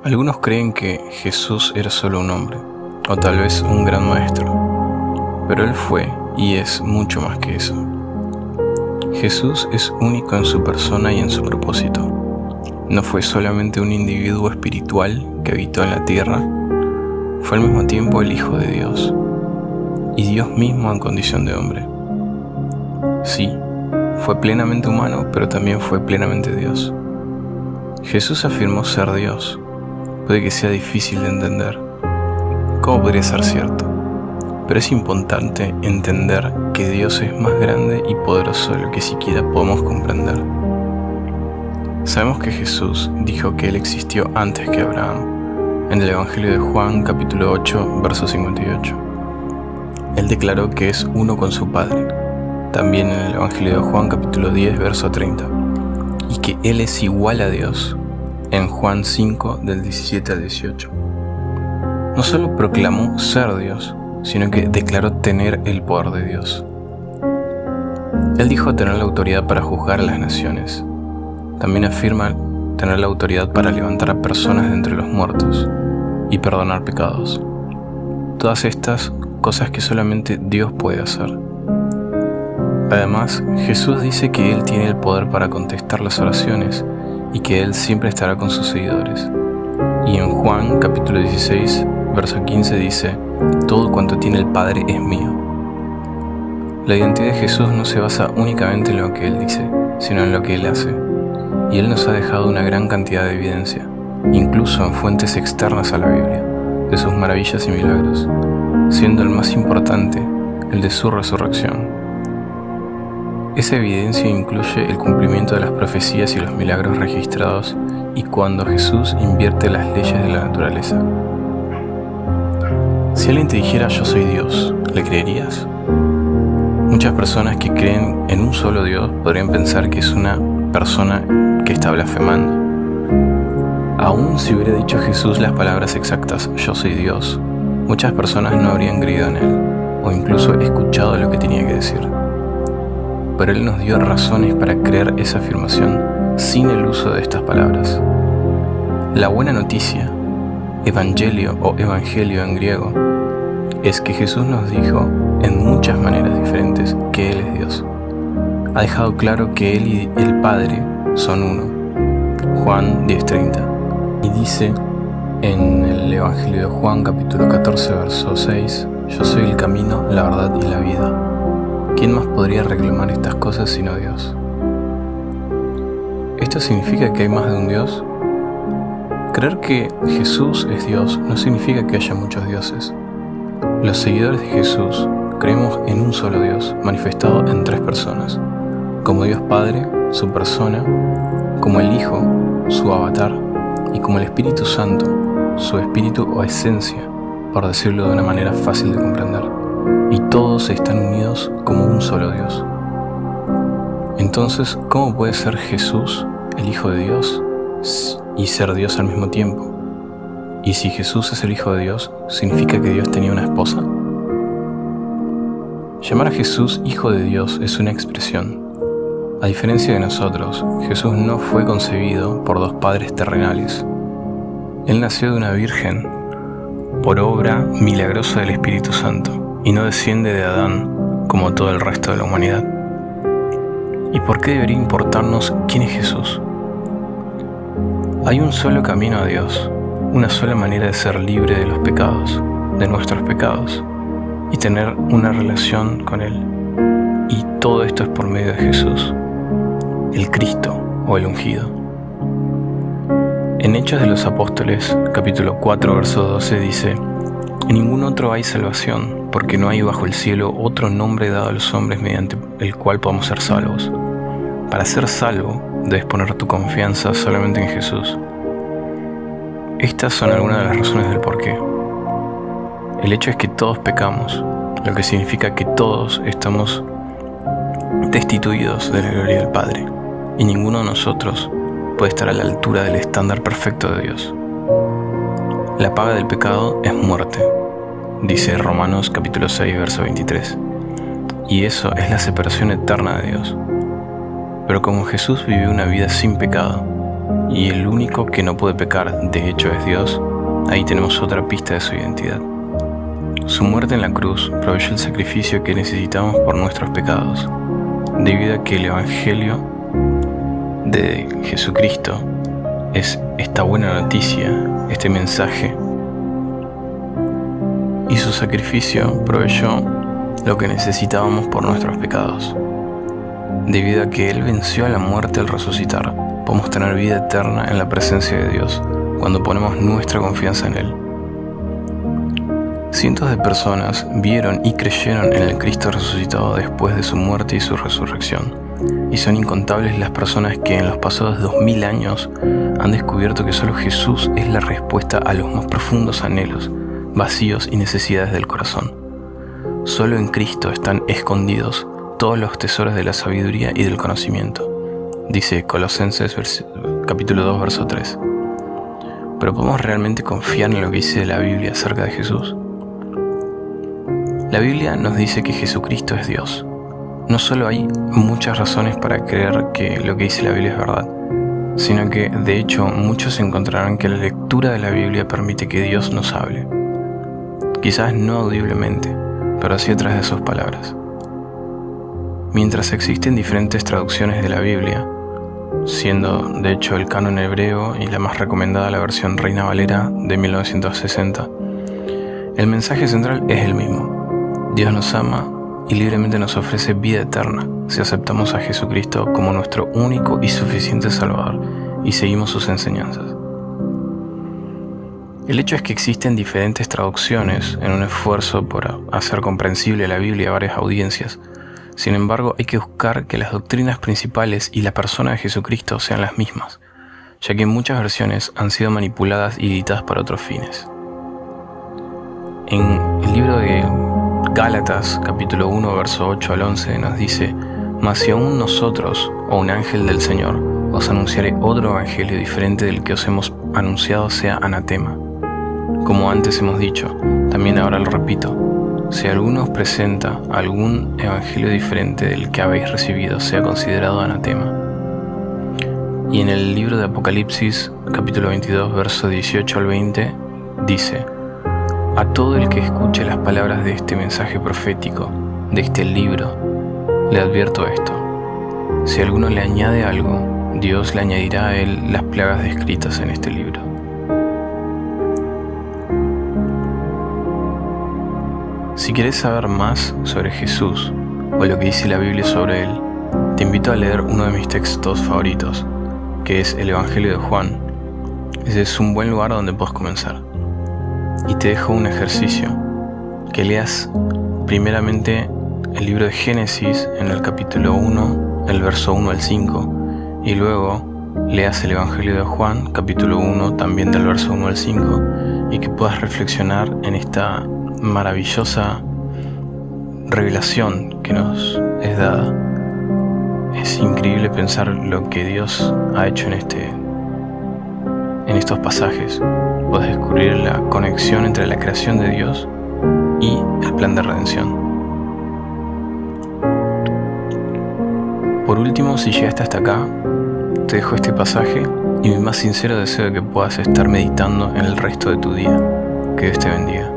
Algunos creen que Jesús era solo un hombre, o tal vez un gran maestro, pero Él fue y es mucho más que eso. Jesús es único en su persona y en su propósito. No fue solamente un individuo espiritual que habitó en la tierra, fue al mismo tiempo el Hijo de Dios, y Dios mismo en condición de hombre. Sí, fue plenamente humano, pero también fue plenamente Dios. Jesús afirmó ser Dios. Puede que sea difícil de entender. ¿Cómo podría ser cierto? Pero es importante entender que Dios es más grande y poderoso de lo que siquiera podemos comprender. Sabemos que Jesús dijo que Él existió antes que Abraham, en el Evangelio de Juan, capítulo 8, verso 58. Él declaró que es uno con su Padre, también en el Evangelio de Juan, capítulo 10, verso 30, y que Él es igual a Dios, en Juan 5, del 17 al 18. No solo proclamó ser Dios, sino que declaró tener el poder de Dios. Él dijo tener la autoridad para juzgar a las naciones. También afirma tener la autoridad para levantar a personas de entre los muertos y perdonar pecados. Todas estas cosas que solamente Dios puede hacer. Además, Jesús dice que Él tiene el poder para contestar las oraciones y que Él siempre estará con sus seguidores. Y en Juan capítulo 16, verso 15 dice: todo cuanto tiene el Padre es mío. La identidad de Jesús no se basa únicamente en lo que Él dice, sino en lo que Él hace. Y Él nos ha dejado una gran cantidad de evidencia, incluso en fuentes externas a la Biblia, de sus maravillas y milagros, siendo el más importante el de su resurrección. Esa evidencia incluye el cumplimiento de las profecías y los milagros registrados y cuando Jesús invierte las leyes de la naturaleza. Si alguien te dijera yo soy Dios, ¿le creerías? Muchas personas que creen en un solo Dios podrían pensar que es una persona que está blasfemando. Aún si hubiera dicho Jesús las palabras exactas yo soy Dios, muchas personas no habrían creído en Él o incluso escuchado lo que tenía que decir. Pero Él nos dio razones para creer esa afirmación sin el uso de estas palabras. La buena noticia, evangelio o evangelio en griego, es que Jesús nos dijo en muchas maneras diferentes que Él es Dios. Ha dejado claro que Él y el Padre son uno. Juan 10:30. Y dice en el Evangelio de Juan capítulo 14 verso 6: yo soy el camino, la verdad y la vida. ¿Quién más podría reclamar estas cosas sino Dios? ¿Esto significa que hay más de un Dios? Creer que Jesús es Dios no significa que haya muchos dioses. Los seguidores de Jesús creemos en un solo Dios, manifestado en tres personas, como Dios Padre, su persona, como el Hijo, su avatar, y como el Espíritu Santo, su espíritu o esencia, por decirlo de una manera fácil de comprender. Y todos están unidos como un solo Dios. Entonces, ¿cómo puede ser Jesús el Hijo de Dios y ser Dios al mismo tiempo? Y si Jesús es el Hijo de Dios, ¿significa que Dios tenía una esposa? Llamar a Jesús Hijo de Dios es una expresión. A diferencia de nosotros, Jesús no fue concebido por dos padres terrenales. Él nació de una virgen por obra milagrosa del Espíritu Santo y no desciende de Adán como todo el resto de la humanidad. ¿Y por qué debería importarnos quién es Jesús? Hay un solo camino a Dios, una sola manera de ser libre de los pecados, de nuestros pecados, y tener una relación con Él. Y todo esto es por medio de Jesús, el Cristo o el ungido. En Hechos de los Apóstoles, capítulo 4, verso 12 dice: en ningún otro hay salvación, porque no hay bajo el cielo otro nombre dado a los hombres mediante el cual podamos ser salvos. Para ser salvo, debes poner tu confianza solamente en Jesús. Estas son algunas de las razones del porqué. El hecho es que todos pecamos, lo que significa que todos estamos destituidos de la gloria del Padre, y ninguno de nosotros puede estar a la altura del estándar perfecto de Dios. La paga del pecado es muerte, dice Romanos capítulo 6, verso 23. Y eso es la separación eterna de Dios. Pero como Jesús vivió una vida sin pecado, y el único que no puede pecar, de hecho, es Dios, ahí tenemos otra pista de su identidad. Su muerte en la cruz proveyó el sacrificio que necesitamos por nuestros pecados, debido a que el Evangelio de Jesucristo es esta buena noticia, este mensaje, y su sacrificio proveyó lo que necesitábamos por nuestros pecados. Debido a que Él venció a la muerte al resucitar, podemos tener vida eterna en la presencia de Dios cuando ponemos nuestra confianza en Él. Cientos de personas vieron y creyeron en el Cristo resucitado después de su muerte y su resurrección, y son incontables las personas que en los pasados 2000 años han descubierto que solo Jesús es la respuesta a los más profundos anhelos, vacíos y necesidades del corazón. Solo en Cristo están escondidos todos los tesoros de la sabiduría y del conocimiento, dice Colosenses capítulo 2, verso 3. ¿Pero podemos realmente confiar en lo que dice la Biblia acerca de Jesús? La Biblia nos dice que Jesucristo es Dios. No solo hay muchas razones para creer que lo que dice la Biblia es verdad, sino que, de hecho, muchos encontrarán que la lectura de la Biblia permite que Dios nos hable. Quizás no audiblemente, pero sí a través de sus palabras. Mientras existen diferentes traducciones de la Biblia, siendo de hecho el canon hebreo y la más recomendada la versión Reina Valera de 1960, el mensaje central es el mismo. Dios nos ama y libremente nos ofrece vida eterna si aceptamos a Jesucristo como nuestro único y suficiente Salvador y seguimos sus enseñanzas. El hecho es que existen diferentes traducciones en un esfuerzo por hacer comprensible la Biblia a varias audiencias. Sin embargo, hay que buscar que las doctrinas principales y la persona de Jesucristo sean las mismas, ya que muchas versiones han sido manipuladas y editadas para otros fines. En el libro de Gálatas, capítulo 1, verso 8 al 11, nos dice: «Mas si aún nosotros, o un ángel del Señor, os anunciare otro evangelio diferente del que os hemos anunciado, sea anatema. Como antes hemos dicho, también ahora lo repito, si alguno os presenta algún evangelio diferente del que habéis recibido, sea considerado anatema». Y en el libro de Apocalipsis, capítulo 22, verso 18 al 20, dice: «A todo el que escuche las palabras de este mensaje profético, de este libro, le advierto esto: si alguno le añade algo, Dios le añadirá a él las plagas descritas en este libro». Si quieres saber más sobre Jesús o lo que dice la Biblia sobre Él, te invito a leer uno de mis textos favoritos, que es el Evangelio de Juan. Ese es un buen lugar donde puedes comenzar. Y te dejo un ejercicio, que leas primeramente el libro de Génesis en el capítulo 1, el verso 1 al 5, y luego leas el Evangelio de Juan, capítulo 1, también del verso 1 al 5, y que puedas reflexionar en esta maravillosa revelación que nos es dada. Es increíble pensar lo que Dios ha hecho en estos pasajes. Puedes descubrir la conexión entre la creación de Dios y el plan de redención. Por último, si llegaste hasta acá, te dejo este pasaje y mi más sincero deseo de que puedas estar meditando en el resto de tu día. Que Dios te bendiga.